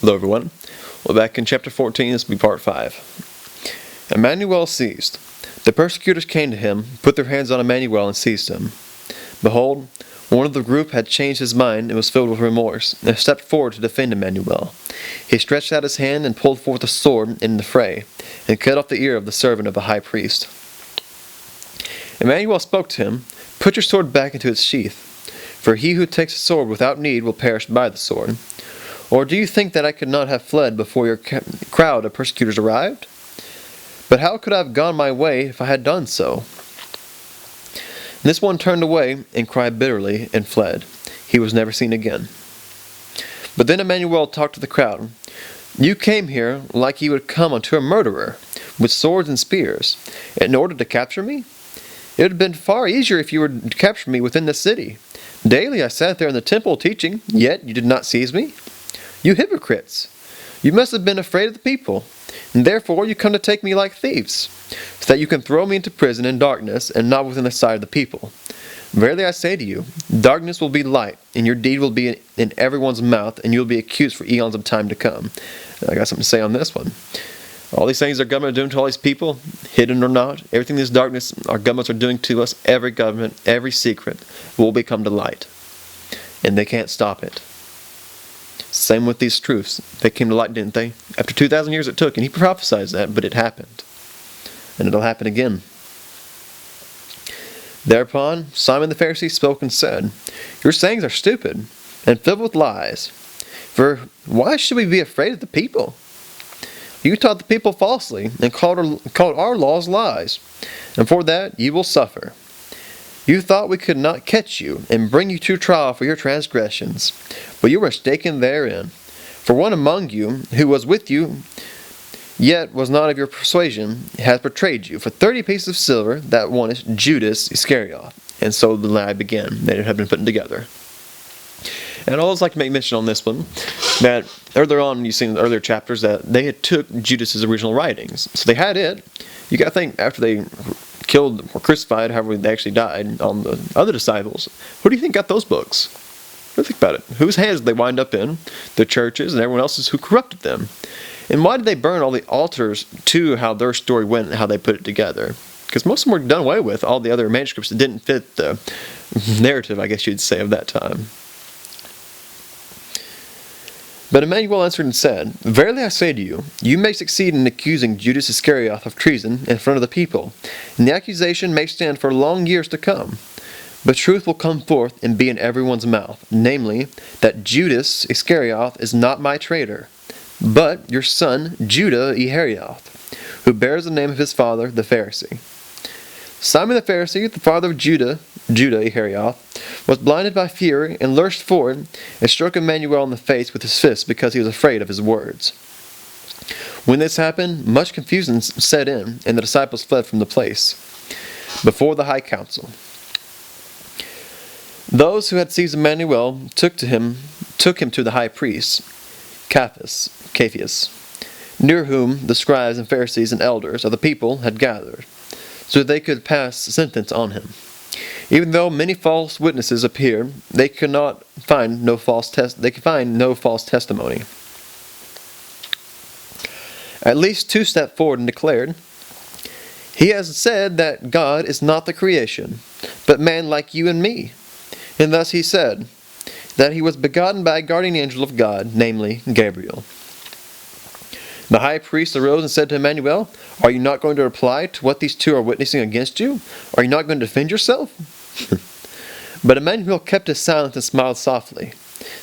Hello everyone. Well, back in chapter 14, this will be part 5. Emmanuel seized. The persecutors came to him, put their hands on Emmanuel, and seized him. Behold, one of the group had changed his mind and was filled with remorse, and stepped forward to defend Emmanuel. He stretched out his hand and pulled forth a sword in the fray, and cut off the ear of the servant of the high priest. Emmanuel spoke to him, "Put your sword back into its sheath, for he who takes a sword without need will perish by the sword. Or do you think that I could not have fled before your crowd of persecutors arrived? But how could I have gone my way if I had done so?" And this one turned away and cried bitterly and fled. He was never seen again. But then Emmanuel talked to the crowd. "You came here like you would come unto a murderer, with swords and spears, in order to capture me? It would have been far easier if you were to capture me within the city. Daily I sat there in the temple teaching, yet you did not seize me. You hypocrites! You must have been afraid of the people, and therefore you come to take me like thieves, so that you can throw me into prison in darkness and not within the sight of the people. Verily I say to you, darkness will be light, and your deed will be in everyone's mouth, and you will be accused for eons of time to come." I got something to say on this one. All these things our government are doing to all these people, hidden or not, everything this darkness our governments are doing to us, every government, every secret, will become to light. And they can't stop it. Same with these truths. They came to light, didn't they? After 2,000 years it took, and he prophesied that, but it happened. And it'll happen again. Thereupon Simon the Pharisee spoke and said, "Your sayings are stupid, and filled with lies. For why should we be afraid of the people? You taught the people falsely, and called our laws lies, and for that you will suffer. You thought we could not catch you, and bring you to trial for your transgressions, but you were mistaken therein. For one among you, who was with you, yet was not of your persuasion, has betrayed you for 30 pieces of silver. That one is Judas Iscariot." And so the lie began. They had been put together. And I'd always like to make mention on this one, that earlier on, you've seen in the earlier chapters, that they had took Judas's original writings. So they had it. You got to think, after they killed or crucified, however they actually died, on the other disciples, who do you think got those books? Think about it. Whose hands did they wind up in? The churches and everyone else's who corrupted them. And why did they burn all the altars to how their story went and how they put it together? Because most of them were done away with, all the other manuscripts that didn't fit the narrative, I guess you'd say, of that time. But Emmanuel answered and said, "Verily I say to you, you may succeed in accusing Judas Iscariot of treason in front of the people, and the accusation may stand for long years to come. But truth will come forth and be in everyone's mouth, namely, that Judas Iscariot is not my traitor, but your son Judah Iscariot, who bears the name of his father, the Pharisee. Simon the Pharisee, the father of Judah Iscariot, was blinded by fury and lurched forward and struck Emmanuel in the face with his fist because he was afraid of his words. When this happened, much confusion set in, and the disciples fled from the place. Before the high council. Those who had seized Emmanuel took him to the high priest, Caiaphas, near whom the scribes and Pharisees and elders of the people had gathered, so that they could pass sentence on him. Even though many false witnesses appeared, they could find no false testimony. At least two stepped forward and declared, "He has said that God is not the creation, but man like you and me. And thus he said that he was begotten by a guardian angel of God, namely Gabriel." The high priest arose and said to Emmanuel, "Are you not going to reply to what these two are witnessing against you? Are you not going to defend yourself?" But Emmanuel kept his silence and smiled softly.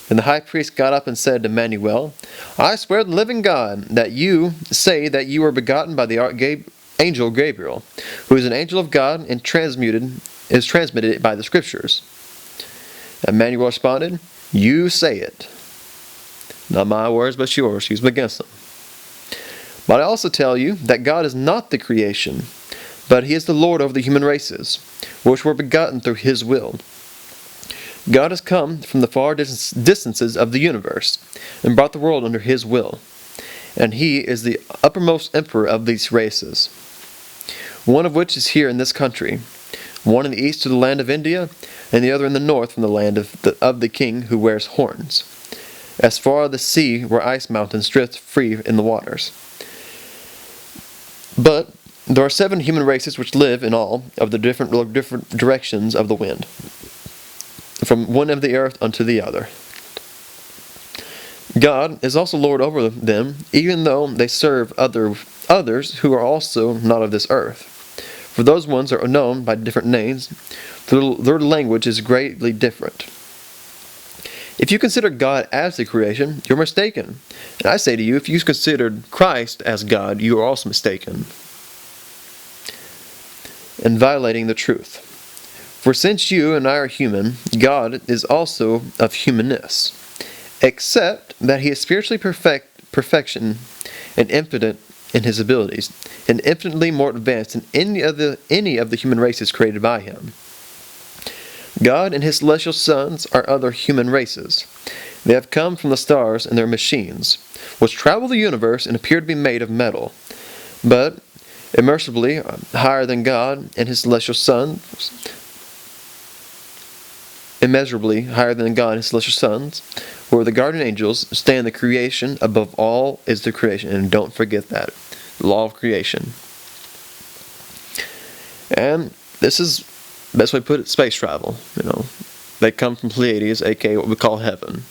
Then the high priest got up and said to Emmanuel, "I swear to the living God that you say that you were begotten by the angel Gabriel, who is an angel of God and is transmitted by the Scriptures." Emmanuel responded, "You say it. Not my words, but yours." He was against them. "But I also tell you that God is not the creation, but He is the Lord over the human races, which were begotten through His will. God has come from the far distances of the universe, and brought the world under His will, and He is the uppermost emperor of these races, one of which is here in this country, one in the east to the land of India, and the other in the north from the land of the king who wears horns. as far as the sea where ice mountains drift free in the waters. But there are 7 human races which live in all of the different directions of the wind, from one end of the earth unto the other. God is also Lord over them, even though they serve others who are also not of this earth. For those ones are known by different names, for their language is greatly different. If you consider God as the creation, you're mistaken. And I say to you, if you considered Christ as God, you are also mistaken and violating the truth. For since you and I are human, God is also of humanness, except that he is spiritually perfection and infinite in his abilities, and infinitely more advanced than any of the human races created by him. God and his celestial sons are other human races. They have come from the stars and their machines, which travel the universe and appear to be made of metal, but immeasurably higher than God and his celestial sons, where the guardian angels stand the creation above all is the creation. And don't forget that. The law of creation. And this is the best way to put it, space travel. They come from Pleiades, aka what we call heaven.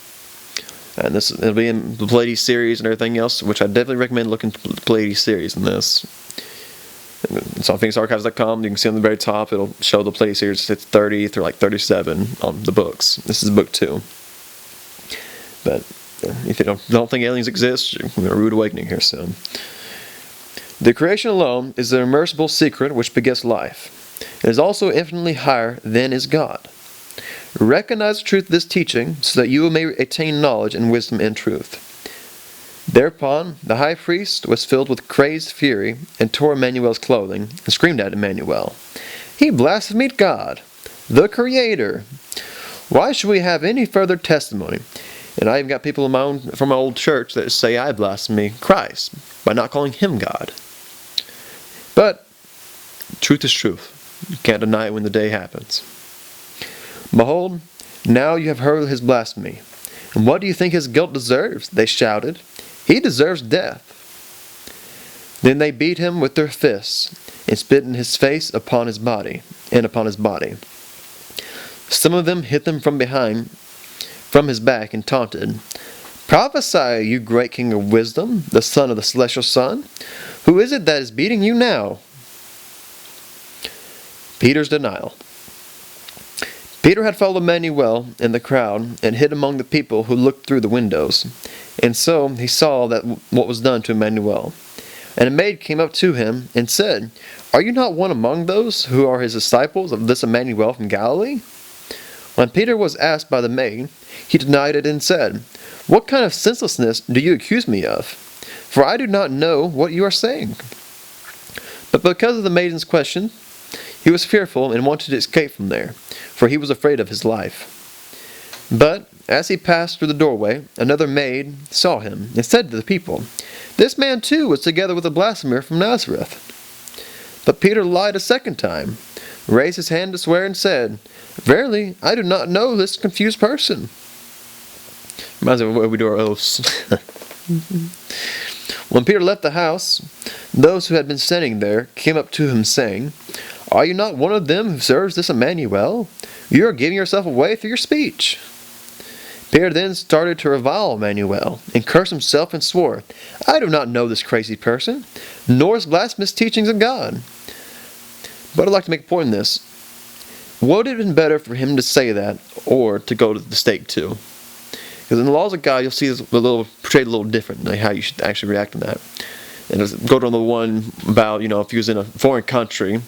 And it'll be in the Pleiades series and everything else, which I definitely recommend looking at the Pleiades series in this. It's on PhoenixArchives.com. You can see on the very top, it'll show the Pleiades series. It's 30 through 37 on the books. This is book 2. But if you don't think aliens exist, you're going to a rude awakening here soon. The creation alone is the immersible secret which begets life. It is also infinitely higher than is God. Recognize the truth of this teaching, so that you may attain knowledge and wisdom and truth. Thereupon the high priest was filled with crazed fury, and tore Emmanuel's clothing, and screamed at Emmanuel, "He blasphemed God, the Creator! Why should we have any further testimony?" And I even got people from my old church that say I blaspheme Christ by not calling him God. But truth is truth. You can't deny it when the day happens. "Behold, now you have heard his blasphemy. And what do you think his guilt deserves?" they shouted. "He deserves death." Then they beat him with their fists, and spit in his face upon his body. Some of them hit them from behind, from his back, and taunted, "Prophesy, you great king of wisdom, the son of the celestial son. Who is it that is beating you now?" Peter's denial. Peter had followed Emmanuel in the crowd and hid among the people who looked through the windows. And so he saw that what was done to Emmanuel. And a maid came up to him and said, "Are you not one among those who are his disciples of this Emmanuel from Galilee?" When Peter was asked by the maid, he denied it and said, "What kind of senselessness do you accuse me of? For I do not know what you are saying." But because of the maiden's question, he was fearful and wanted to escape from there, for he was afraid of his life. But as he passed through the doorway, another maid saw him and said to the people, "This man too was together with a blasphemer from Nazareth." But Peter lied a second time, raised his hand to swear, and said, "Verily, I do not know this confused person." Reminds me of what we do our oaths. When Peter left the house, those who had been standing there came up to him, saying, "Are you not one of them who serves this Emmanuel? You are giving yourself away through your speech." Peter then started to revile Emmanuel, and cursed himself and swore, "I do not know this crazy person, nor his blasphemous teachings of God." But I'd like to make a point in this. Would it have been better for him to say that, or to go to the stake too? Because in the laws of God, you'll see this portrayed a little differently, how you should actually react to that. And go to the one about, if you was in a foreign country,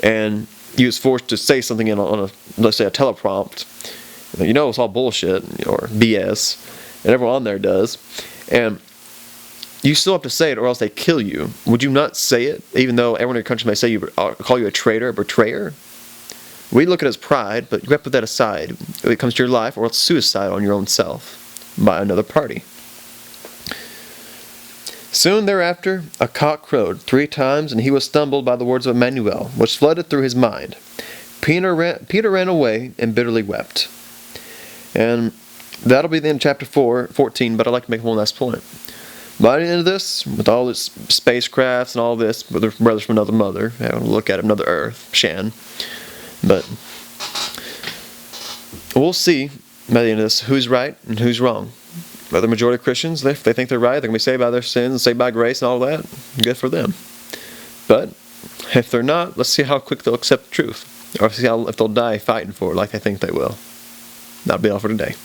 and you was forced to say something on a, let's say, a teleprompt, it's all bullshit or BS, and everyone on there does, and you still have to say it or else they kill you. Would you not say it, even though everyone in your country may say call you a traitor, a betrayer? We look at it as pride, but you have to put that aside when it comes to your life, or else suicide on your own self by another party. Soon thereafter, a cock crowed 3 times, and he was stumbled by the words of Emmanuel, which flooded through his mind. Peter ran away and bitterly wept. And that'll be the end of chapter 14, but I'd like to make one last point. By the end of this, with all its spacecrafts and all this, with their brothers from another mother, having a look at another Earth, Shan. But we'll see by the end of this who's right and who's wrong. But the majority of Christians, if they think they're right, they're going to be saved by their sins, saved by grace and all that. Good for them. But if they're not, let's see how quick they'll accept the truth. Or see if they'll die fighting for it like they think they will. That'll be all for today.